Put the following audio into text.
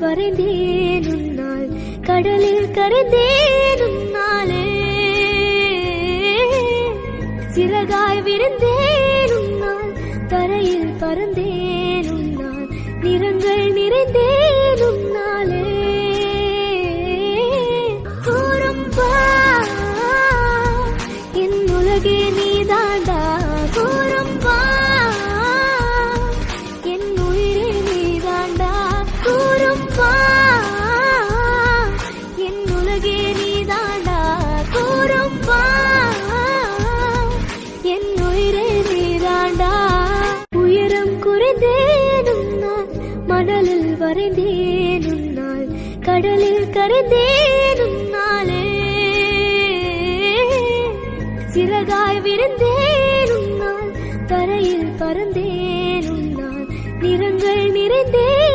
வரைந்தேன் உன்னால், கடலில் கரைந்தேன் உன்னாலே, சிறகாய் விரிந்தேன் உன்னால், தரையில் பறந்தேன் உன்னால், நிறங்கள் நிறைந்தேன் உன்னாலே. கூறம்பா என் உலகே நீதாண்டா, கூறம்பா என் உயிரே நீதாண்டா, கூறம்பா என் உலகே நீதாண்டா, கூறம்பா என் உயிரே நீதாண்டா. உயரம் குறைந்தேன் உன்னால், மணலில் வரைந்தேன் உன்னால், கடலில் கரைந்தேன் உன்னாலே, சிறகாய் விரிந்தேன் உன்னால், தரையில் பறந்தேன் உன்னால், நிறங்கள் நிறைந்தேன்